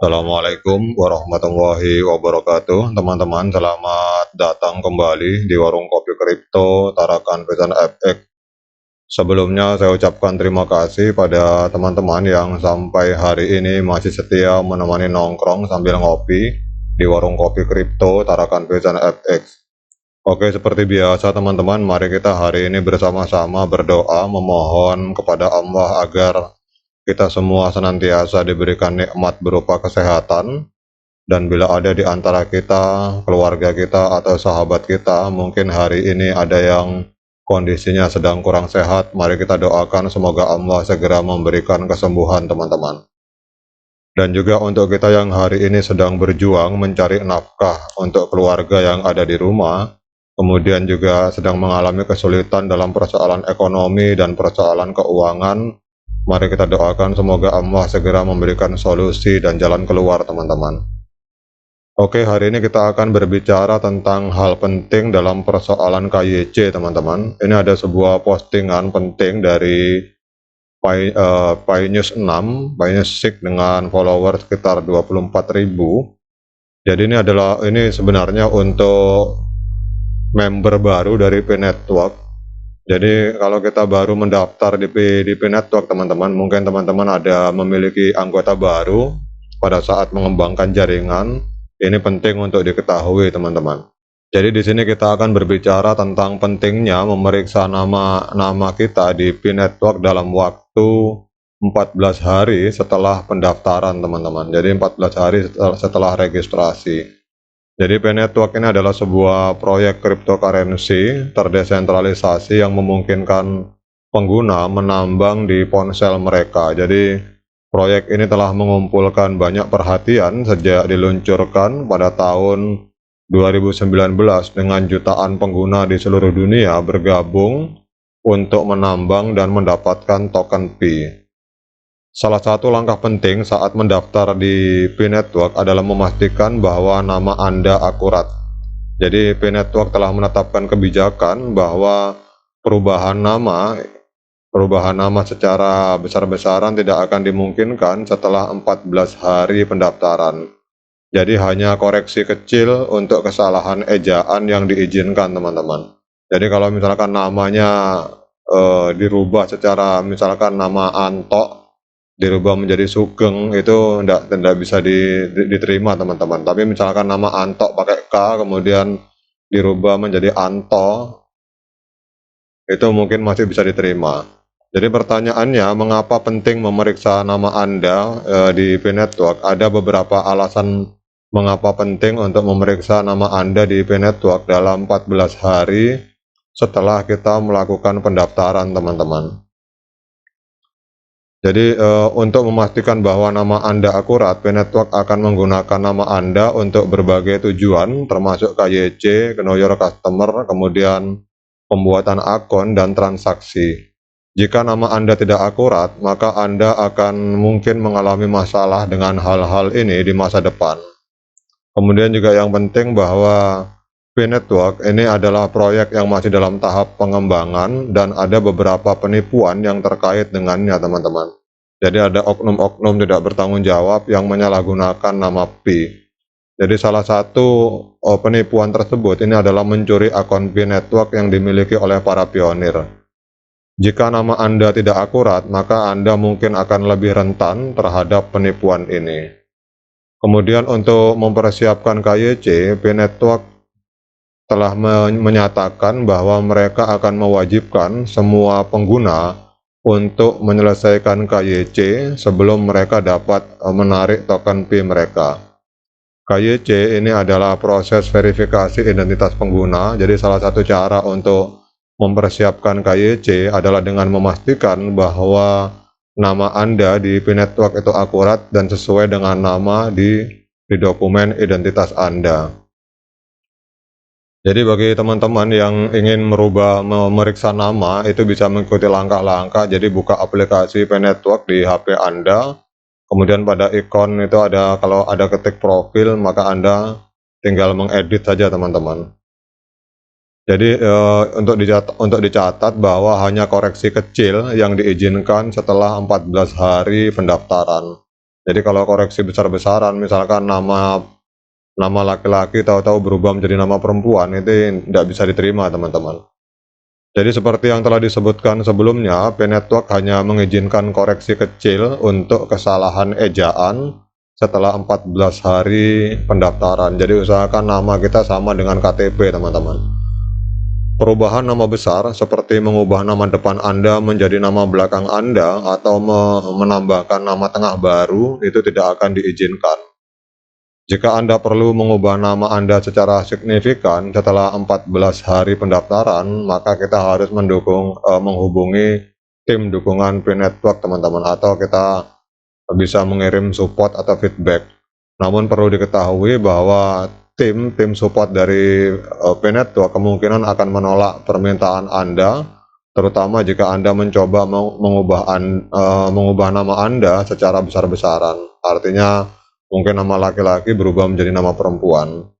Assalamualaikum warahmatullahi wabarakatuh. Teman-teman, selamat datang kembali di Warung Kopi Kripto Tarakan Pesan FX. Sebelumnya saya ucapkan terima kasih pada teman-teman yang sampai hari ini masih setia menemani nongkrong sambil ngopi di Warung Kopi Kripto Tarakan Pesan FX. Oke, seperti biasa teman-teman, mari kita hari ini bersama-sama berdoa memohon kepada Allah agar kita semua senantiasa diberikan nikmat berupa kesehatan, dan bila ada di antara kita, keluarga kita atau sahabat kita, mungkin hari ini ada yang kondisinya sedang kurang sehat, mari kita doakan semoga Allah segera memberikan kesembuhan teman-teman. Dan juga untuk kita yang hari ini sedang berjuang mencari nafkah untuk keluarga yang ada di rumah, kemudian juga sedang mengalami kesulitan dalam persoalan ekonomi dan persoalan keuangan, mari kita doakan semoga Allah segera memberikan solusi dan jalan keluar teman-teman. Oke, hari ini kita akan berbicara tentang hal penting dalam persoalan KYC teman-teman. Ini ada sebuah postingan penting dari News 6, News 6 dengan follower sekitar 24.000. Jadi ini sebenarnya untuk member baru dari P-Network. Jadi kalau kita baru mendaftar di P-Network teman-teman, mungkin teman-teman ada memiliki anggota baru pada saat mengembangkan jaringan. Ini penting untuk diketahui teman-teman. Jadi di sini kita akan berbicara tentang pentingnya memeriksa nama kita di P-Network dalam waktu 14 hari setelah pendaftaran teman-teman. Jadi 14 hari setelah registrasi. Jadi P-Network ini adalah sebuah proyek cryptocurrency terdesentralisasi yang memungkinkan pengguna menambang di ponsel mereka. Jadi proyek ini telah mengumpulkan banyak perhatian sejak diluncurkan pada tahun 2019 dengan jutaan pengguna di seluruh dunia bergabung untuk menambang dan mendapatkan token P. Salah satu langkah penting saat mendaftar di P-Network adalah memastikan bahwa nama Anda akurat. Jadi P-Network telah menetapkan kebijakan bahwa perubahan nama secara besar-besaran tidak akan dimungkinkan setelah 14 hari pendaftaran. Jadi hanya koreksi kecil untuk kesalahan ejaan yang diizinkan teman-teman. Jadi kalau misalkan namanya dirubah secara misalkan nama Anto dirubah menjadi Sugeng, itu tidak bisa diterima teman-teman. Tapi misalkan nama Anto pakai K kemudian dirubah menjadi Anto, itu mungkin masih bisa diterima. Jadi pertanyaannya, mengapa penting memeriksa nama Anda di P-Network? Ada beberapa alasan mengapa penting untuk memeriksa nama Anda di P-Network dalam 14 hari setelah kita melakukan pendaftaran teman-teman. Jadi untuk memastikan bahwa nama Anda akurat, P-Network akan menggunakan nama Anda untuk berbagai tujuan, termasuk KYC, Know Your Customer, kemudian pembuatan akun dan transaksi. Jika nama Anda tidak akurat, maka Anda akan mungkin mengalami masalah dengan hal-hal ini di masa depan. Kemudian juga yang penting bahwa P-Network ini adalah proyek yang masih dalam tahap pengembangan dan ada beberapa penipuan yang terkait dengannya teman-teman. Jadi ada oknum-oknum tidak bertanggung jawab yang menyalahgunakan nama P. Jadi salah satu penipuan tersebut ini adalah mencuri akun P-Network yang dimiliki oleh para pionir. Jika nama Anda tidak akurat, maka Anda mungkin akan lebih rentan terhadap penipuan ini. Kemudian untuk mempersiapkan KYC, P-Network telah menyatakan bahwa mereka akan mewajibkan semua pengguna untuk menyelesaikan KYC sebelum mereka dapat menarik token P mereka. KYC ini adalah proses verifikasi identitas pengguna. Jadi salah satu cara untuk mempersiapkan KYC adalah dengan memastikan bahwa nama Anda di P-Network itu akurat dan sesuai dengan nama di dokumen identitas Anda. Jadi bagi teman-teman yang ingin memeriksa nama, itu bisa mengikuti langkah-langkah. Jadi buka aplikasi P-Network di HP Anda, kemudian pada ikon itu ada, kalau ada ketik profil, maka Anda tinggal mengedit saja teman-teman. Jadi untuk dicatat bahwa hanya koreksi kecil yang diizinkan setelah 14 hari pendaftaran. Jadi kalau koreksi besar-besaran, misalkan nama laki-laki tahu-tahu berubah menjadi nama perempuan, itu tidak bisa diterima, teman-teman. Jadi seperti yang telah disebutkan sebelumnya, P-Network hanya mengizinkan koreksi kecil untuk kesalahan ejaan setelah 14 hari pendaftaran. Jadi usahakan nama kita sama dengan KTP, teman-teman. Perubahan nama besar seperti mengubah nama depan Anda menjadi nama belakang Anda atau menambahkan nama tengah baru itu tidak akan diizinkan. Jika Anda perlu mengubah nama Anda secara signifikan setelah 14 hari pendaftaran, maka kita harus menghubungi tim dukungan P-Network, teman-teman, atau kita bisa mengirim support atau feedback. Namun perlu diketahui bahwa tim support dari P-Network kemungkinan akan menolak permintaan Anda, terutama jika Anda mencoba mengubah nama Anda secara besar-besaran. Artinya mungkin nama laki-laki berubah menjadi nama perempuan.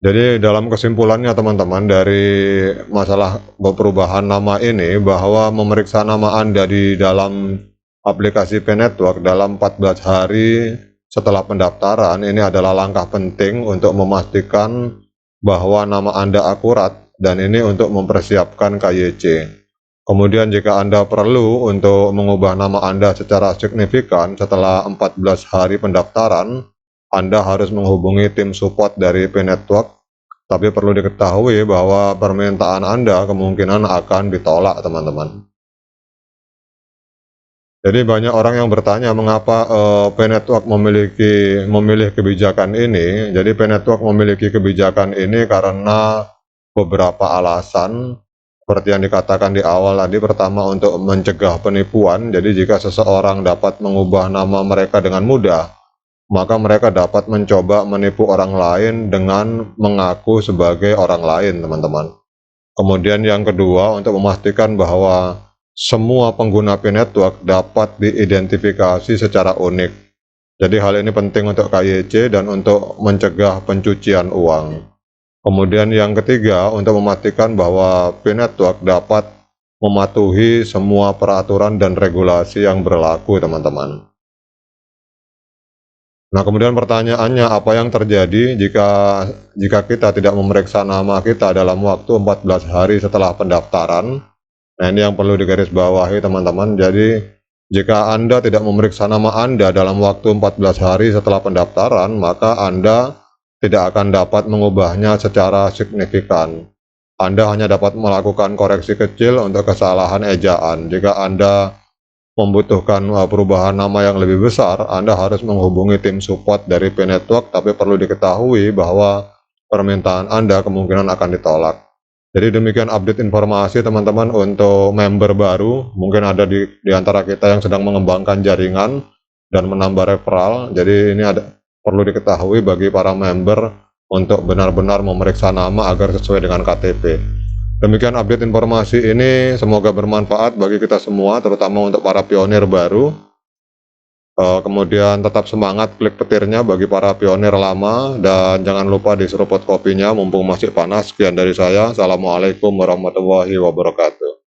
Jadi dalam kesimpulannya, teman-teman, dari masalah perubahan nama ini, bahwa memeriksa nama Anda di dalam aplikasi P-Network dalam 14 hari setelah pendaftaran ini adalah langkah penting untuk memastikan bahwa nama Anda akurat, dan ini untuk mempersiapkan KYC. Kemudian jika Anda perlu untuk mengubah nama Anda secara signifikan setelah 14 hari pendaftaran, Anda harus menghubungi tim support dari P-Network, tapi perlu diketahui bahwa permintaan Anda kemungkinan akan ditolak, teman-teman. Jadi banyak orang yang bertanya mengapa P-Network memilih kebijakan ini. Jadi P-Network memiliki kebijakan ini karena beberapa alasan. Seperti yang dikatakan di awal tadi, pertama untuk mencegah penipuan. Jadi jika seseorang dapat mengubah nama mereka dengan mudah, maka mereka dapat mencoba menipu orang lain dengan mengaku sebagai orang lain, teman-teman. Kemudian yang kedua, untuk memastikan bahwa semua pengguna P-Network dapat diidentifikasi secara unik. Jadi hal ini penting untuk KYC dan untuk mencegah pencucian uang. Kemudian yang ketiga, untuk memastikan bahwa P-Network dapat mematuhi semua peraturan dan regulasi yang berlaku, teman-teman. Nah, kemudian pertanyaannya, apa yang terjadi jika kita tidak memeriksa nama kita dalam waktu 14 hari setelah pendaftaran? Nah, ini yang perlu digarisbawahi, teman-teman. Jadi, jika Anda tidak memeriksa nama Anda dalam waktu 14 hari setelah pendaftaran, maka Anda tidak akan dapat mengubahnya secara signifikan. Anda hanya dapat melakukan koreksi kecil untuk kesalahan ejaan. Jika Anda membutuhkan perubahan nama yang lebih besar, Anda harus menghubungi tim support dari P-Network, tapi perlu diketahui bahwa permintaan Anda kemungkinan akan ditolak. Jadi demikian update informasi, teman-teman, untuk member baru. Mungkin ada di antara kita yang sedang mengembangkan jaringan dan menambah referral. Jadi ini perlu diketahui bagi para member untuk benar-benar memeriksa nama agar sesuai dengan KTP. Demikian update informasi ini, semoga bermanfaat bagi kita semua, terutama untuk para pionir baru. Kemudian tetap semangat, klik petirnya bagi para pionir lama, dan jangan lupa diseruput kopinya mumpung masih panas. Sekian dari saya, Assalamualaikum warahmatullahi wabarakatuh.